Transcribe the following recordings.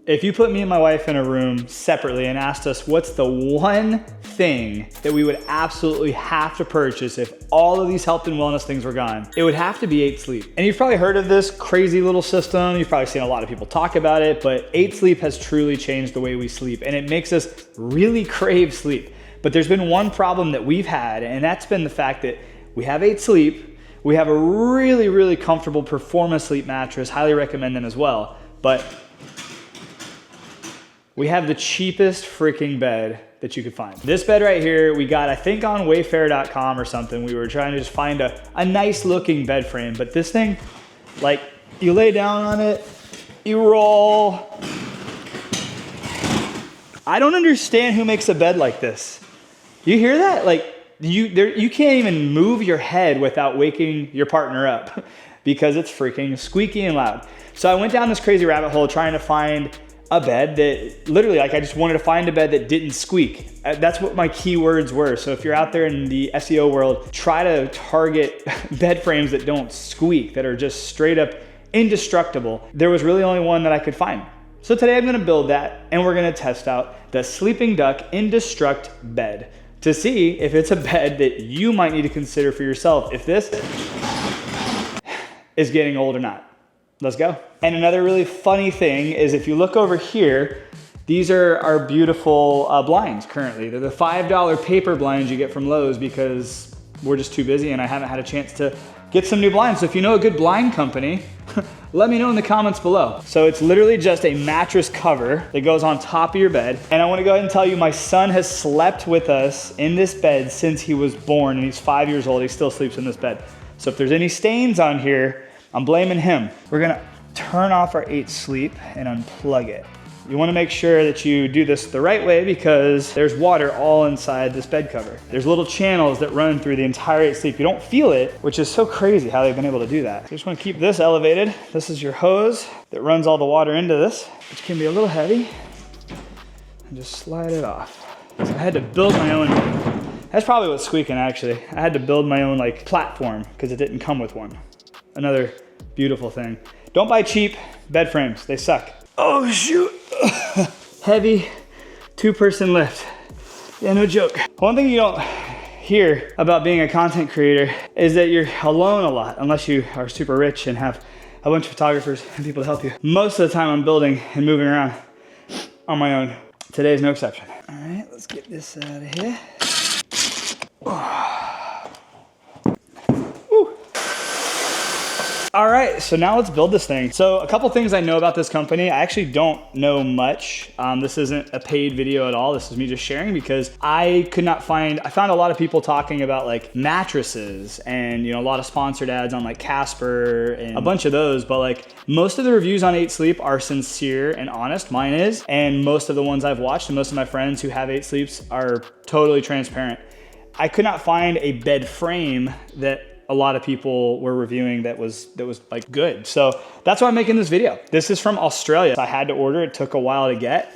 If you put me and my wife in a room separately and asked us what's the one thing that we would absolutely have to purchase if all of these health and wellness things were gone, it would have to be 8 Sleep. And you've probably heard of this crazy little system. You've probably seen a lot of people talk about it, but 8 Sleep has truly changed the way we sleep, and it makes us really crave sleep. But there's been one problem that we've had, and that's been the fact that we have 8 Sleep. We have a really, really comfortable PerformaSleep mattress. Highly recommend them as well. But we have the cheapest freaking bed that you could find. This bed right here, we got, I think on wayfair.com or something. We were trying to just find a nice looking bed frame, but this thing, like, you lay down on it, you roll. I don't understand who makes a bed like this. You hear that? Like, you can't even move your head without waking your partner up because it's freaking squeaky and loud. So I went down this crazy rabbit hole trying to find a bed that literally, like, I just wanted to find a bed that didn't squeak. That's what my keywords were. So if you're out there in the SEO world, try to target bed frames that don't squeak, that are just straight up indestructible. There was really only one that I could find. So today I'm gonna build that, and we're gonna test out the Sleeping Duck Indestruct Bed to see if it's a bed that you might need to consider for yourself, if this is getting old or not. Let's go. And another really funny thing is if you look over here, these are our beautiful blinds currently. They're the $5 paper blinds you get from Lowe's because we're just too busy and I haven't had a chance to get some new blinds. So if you know a good blind company, let me know in the comments below. So it's literally just a mattress cover that goes on top of your bed. And I wanna go ahead and tell you, my son has slept with us in this bed since he was born, and he's 5 years old. He still sleeps in this bed. So if there's any stains on here, I'm blaming him. We're gonna turn off our 8 Sleep and unplug it. You wanna make sure that you do this the right way because there's water all inside this bed cover. There's little channels that run through the entire 8 Sleep. You don't feel it, which is so crazy how they've been able to do that. So you just wanna keep this elevated. This is your hose that runs all the water into this, which can be a little heavy. And just slide it off. So I had to build my own, that's probably what's squeaking actually. I had to build my own like platform because it didn't come with one. Another beautiful thing. Don't buy cheap bed frames, they suck. Oh shoot. Heavy 2-person lift. Yeah, no joke. One thing you don't hear about being a content creator is that you're alone a lot, unless you are super rich and have a bunch of photographers and people to help you. Most of the time I'm building and moving around on my own. Today's no exception. All right, let's get this out of here. All right, so now let's build this thing. So a couple things I know about this company. I actually don't know much. This isn't a paid video at all. This is me just sharing because I could not find, I found a lot of people talking about like mattresses and, you know, a lot of sponsored ads on like Casper and a bunch of those, but like most of the reviews on 8 Sleep are sincere and honest. Mine is, and most of the ones I've watched and most of my friends who have 8 Sleeps are totally transparent. I could not find a bed frame that a lot of people were reviewing that was like good. So that's why I'm making this video. This is from Australia. I had to order, it took a while to get,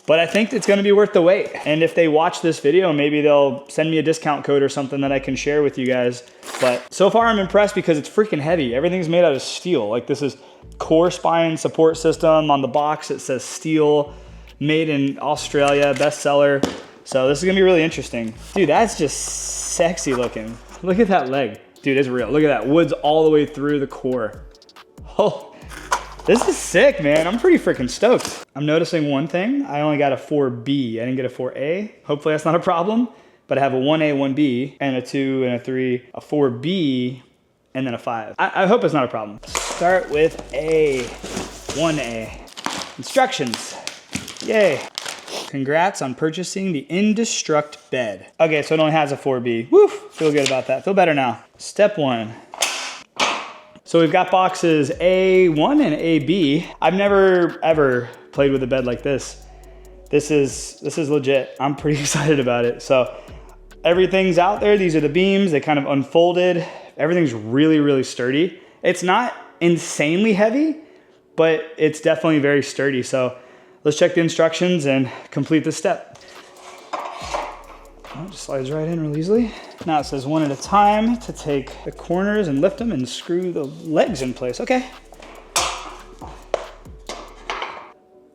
but I think it's gonna be worth the wait. And if they watch this video, maybe they'll send me a discount code or something that I can share with you guys. But so far I'm impressed because it's freaking heavy. Everything's made out of steel. Like this is core spine support system. On the box it says steel, made in Australia, bestseller. So this is gonna be really interesting. Dude, that's just sexy looking. Look at that leg. Dude, it's real. Look at that. Wood's all the way through the core. Oh, this is sick, man. I'm pretty freaking stoked. I'm noticing one thing. I only got a 4B. I didn't get a 4A. Hopefully that's not a problem. But I have a 1A, 1B, and a 2, and a 3, a 4B, and then a 5. I hope it's not a problem. Start with A, 1A. Instructions. Yay. Congrats on purchasing the Indestruct Bed. Okay, so it only has a 4B. Woo, feel good about that. Feel better now. Step 1. So we've got boxes A1 and AB. I've never ever played with a bed like this. This is legit. I'm pretty excited about it. So everything's out there. These are the beams. They kind of unfolded. Everything's really, really sturdy. It's not insanely heavy, but it's definitely very sturdy. So let's check the instructions and complete this step. Oh, it just slides right in real easily. Now it says one at a time to take the corners and lift them and screw the legs in place. Okay.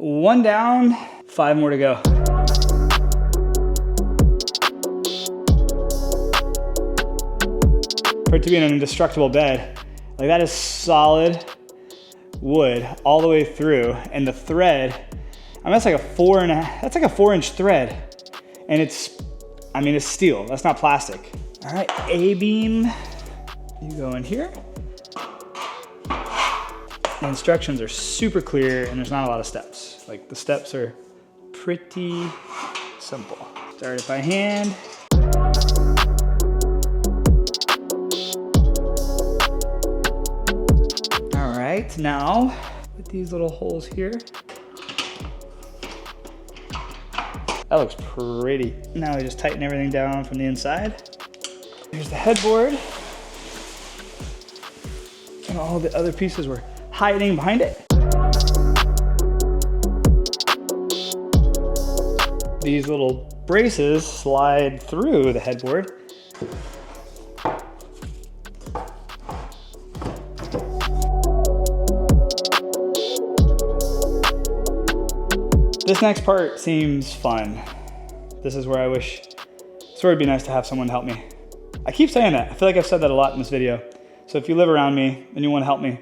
1 down, 5 more to go. For it to be in an indestructible bed, like that is solid wood all the way through, and the thread, I mean, that's like a 4-inch thread, and it's steel, that's not plastic. All right, A-beam, you go in here. The instructions are super clear, and there's not a lot of steps. Like, the steps are pretty simple. Start it by hand. All right, now with these little holes here. That looks pretty. Now we just tighten everything down from the inside. Here's the headboard. And all the other pieces were hiding behind it. These little braces slide through the headboard. This next part seems fun. This is where it'd be nice to have someone help me. I keep saying that. I feel like I've said that a lot in this video. So if you live around me and you want to help me,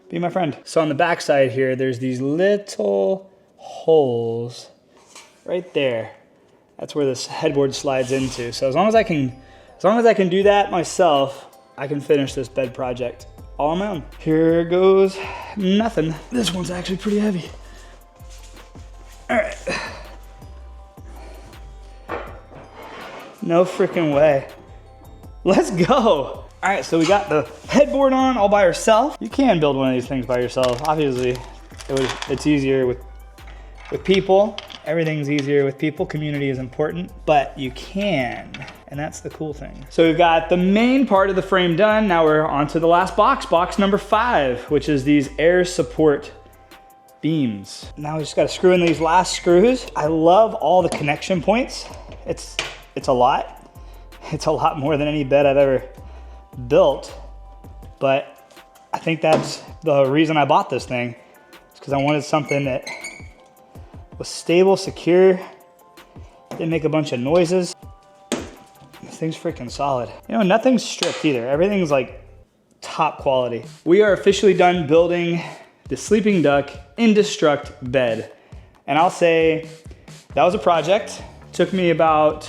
be my friend. So on the back side here, there's these little holes right there. That's where this headboard slides into. So as long as I can do that myself, I can finish this bed project all on my own. Here goes nothing. This one's actually pretty heavy. All right. No freaking way. Let's go. All right, so we got the headboard on all by herself. You can build one of these things by yourself. Obviously, it's easier with people. Everything's easier with people. Community is important, but you can, and that's the cool thing. So we've got the main part of the frame done. Now we're on to the last box number 5, which is these air support beams. Now we just gotta screw in these last screws. I love all the connection points. It's a lot. It's a lot more than any bed I've ever built, but I think that's the reason I bought this thing. It's because I wanted something that was stable, secure, didn't make a bunch of noises. This thing's freaking solid. You know, nothing's stripped either. Everything's like top quality. We are officially done building the Sleeping Duck Indestruct Bed. And I'll say that was a project. It took me about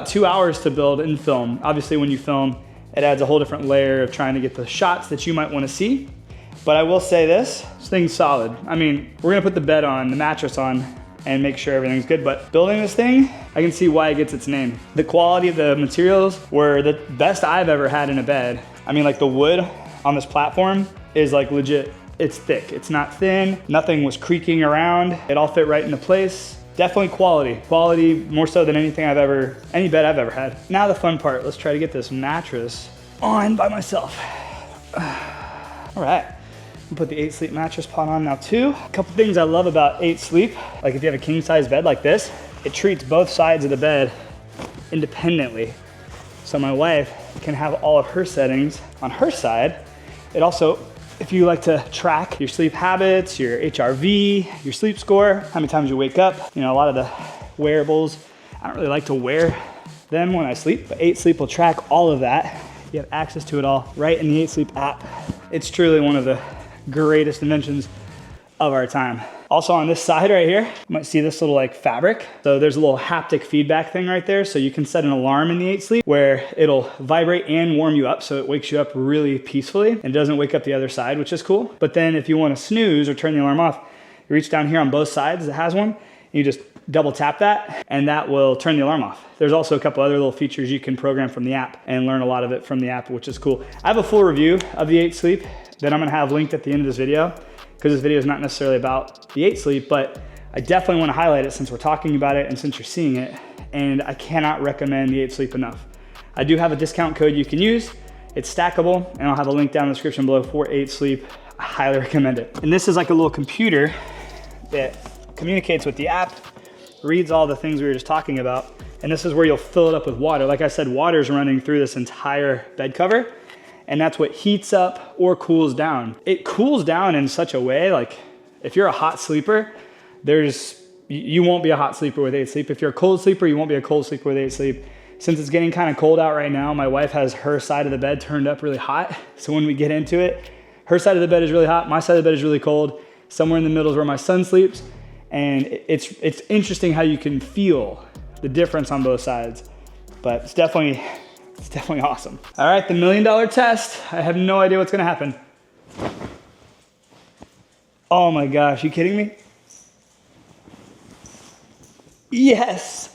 2 hours to build and film. Obviously when you film, it adds a whole different layer of trying to get the shots that you might want to see. But I will say this thing's solid. I mean, we're gonna put the bed on, the mattress on, and make sure everything's good. But building this thing, I can see why it gets its name. The quality of the materials were the best I've ever had in a bed. I mean, like the wood on this platform is like legit. It's thick, it's not thin. Nothing was creaking around. It all fit right into place. Definitely quality. Quality more so than any bed I've ever had. Now the fun part, let's try to get this mattress on by myself. All right, I'll put the 8 Sleep mattress pod on now too. A couple things I love about 8 Sleep, like if you have a king size bed like this, it treats both sides of the bed independently. So my wife can have all of her settings on her side. It also, if you like to track your sleep habits, your HRV, your sleep score, how many times you wake up, you know, a lot of the wearables, I don't really like to wear them when I sleep, but 8 Sleep will track all of that. You have access to it all right in the 8 Sleep app. It's truly one of the greatest inventions of our time. Also on this side right here, you might see this little like fabric. So there's a little haptic feedback thing right there. So you can set an alarm in the 8 Sleep where it'll vibrate and warm you up. So it wakes you up really peacefully and doesn't wake up the other side, which is cool. But then if you want to snooze or turn the alarm off, you reach down here on both sides, it has one. And you just double tap that and that will turn the alarm off. There's also a couple other little features you can program from the app and learn a lot of it from the app, which is cool. I have a full review of the 8 Sleep that I'm gonna have linked at the end of this video, because this video is not necessarily about the 8 Sleep, but I definitely want to highlight it since we're talking about it and since you're seeing it, and I cannot recommend the 8 Sleep enough. I do have a discount code you can use. It's stackable, and I'll have a link down in the description below for 8 Sleep. I highly recommend it. And this is like a little computer that communicates with the app, reads all the things we were just talking about, and this is where you'll fill it up with water. Like I said, water's running through this entire bed cover, and that's what heats up or cools down. It cools down in such a way, like if you're a hot sleeper, you won't be a hot sleeper with 8 Sleep. If you're a cold sleeper, you won't be a cold sleeper with 8 Sleep. Since it's getting kind of cold out right now, my wife has her side of the bed turned up really hot. So when we get into it, her side of the bed is really hot, my side of the bed is really cold. Somewhere in the middle is where my son sleeps. And it's interesting how you can feel the difference on both sides. But it's definitely awesome. All right, the $1 million test. I have no idea what's gonna happen. Oh my gosh, you kidding me? Yes.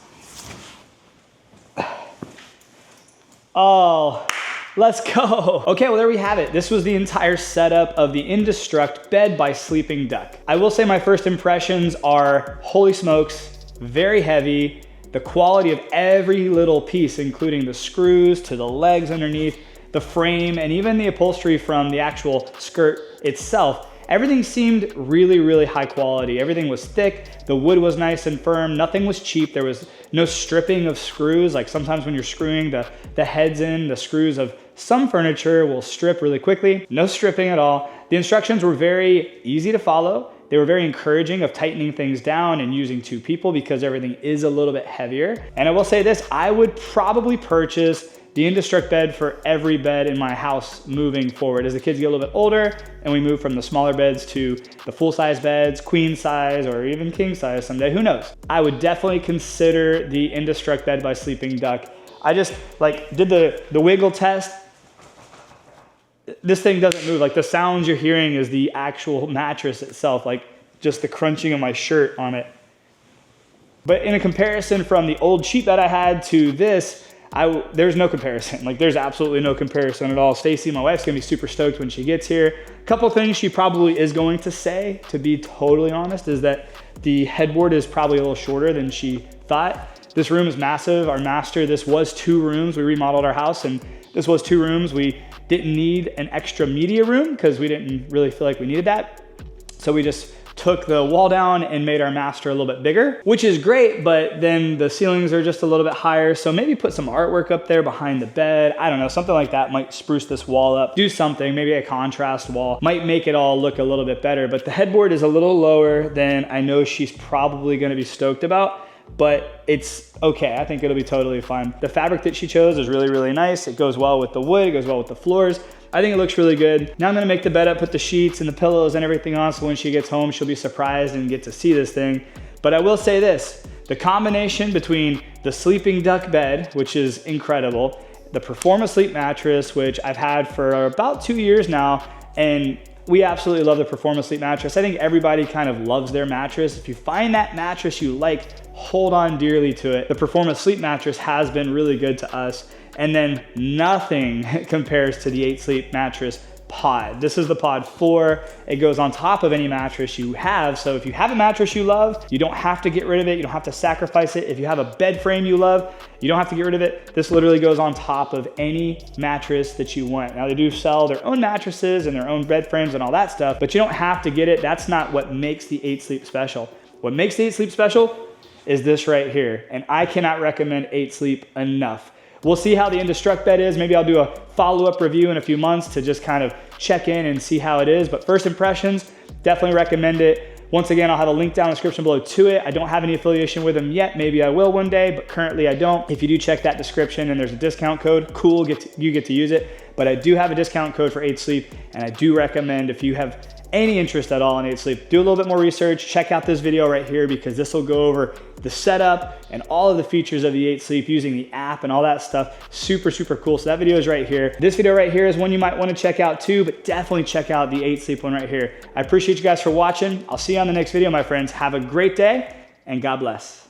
Oh, let's go. Okay, well there we have it. This was the entire setup of the Indestruct Bed by Sleeping Duck. I will say my first impressions are, holy smokes, very heavy. The quality of every little piece, including the screws to the legs underneath, the frame, and even the upholstery from the actual skirt itself, everything seemed really, really high quality. Everything was thick, the wood was nice and firm, nothing was cheap. There was no stripping of screws. Like sometimes when you're screwing the heads in, the screws of some furniture will strip really quickly. No stripping at all. The instructions were very easy to follow. They were very encouraging of tightening things down and using 2 people because everything is a little bit heavier. And I will say this, I would probably purchase the Indestruct bed for every bed in my house moving forward. As the kids get a little bit older and we move from the smaller beds to the full-size beds, queen size, or even king size someday, who knows? I would definitely consider the Indestruct Bed by Sleeping Duck. I just did the wiggle test. This thing doesn't move. Like the sounds you're hearing is the actual mattress itself, like just the crunching of my shirt on it. But in a comparison from the old sheet bed I had to this, there's no comparison. Like there's absolutely no comparison at all. Stacy, my wife's gonna be super stoked when she gets here. A couple things she probably is going to say, to be totally honest, is that the headboard is probably a little shorter than she thought. This room is massive. Our master, this was 2 rooms. We remodeled our house and this was 2 rooms. We didn't need an extra media room because we didn't really feel like we needed that. So we just took the wall down and made our master a little bit bigger, which is great, but then the ceilings are just a little bit higher. So maybe put some artwork up there behind the bed. I don't know, something like that might spruce this wall up. Do something, maybe a contrast wall, might make it all look a little bit better. But the headboard is a little lower than I know she's probably gonna be stoked about, but it's okay. I think it'll be totally fine. The fabric that she chose is really, really nice. It goes well with the wood, it goes well with the floors. I think it looks really good. Now I'm gonna make the bed up, put the sheets and the pillows and everything on, so when she gets home, she'll be surprised and get to see this thing. But I will say this, the combination between the Sleeping Duck bed, which is incredible, the PerformaSleep mattress, which I've had for about 2 years now, and we absolutely love the PerformaSleep mattress. I think everybody kind of loves their mattress. If you find that mattress you like, hold on dearly to it. The PerformaSleep mattress has been really good to us. And then nothing compares to the 8 Sleep mattress pod. This is the pod 4. It goes on top of any mattress you have. So if you have a mattress you love, you don't have to get rid of it. You don't have to sacrifice it. If you have a bed frame you love, you don't have to get rid of it. This literally goes on top of any mattress that you want. Now they do sell their own mattresses and their own bed frames and all that stuff, but you don't have to get it. That's not what makes the 8 Sleep special. What makes the 8 Sleep special is this right here. And I cannot recommend 8 Sleep enough. We'll see how the Indestruct bed is. Maybe I'll do a follow-up review in a few months to just kind of check in and see how it is. But first impressions, definitely recommend it. Once again, I'll have a link down in the description below to it. I don't have any affiliation with them yet. Maybe I will one day, but currently I don't. If you do check that description and there's a discount code, cool, you get to use it. But I do have a discount code for 8 Sleep, and I do recommend, if you have any interest at all in 8 Sleep, do a little bit more research. Check out this video right here because this will go over the setup and all of the features of the 8 Sleep using the app and all that stuff. Super, super cool. So that video is right here. This video right here is one you might want to check out too, but definitely check out the 8 Sleep one right here. I appreciate you guys for watching. I'll see you on the next video, my friends. Have a great day and God bless.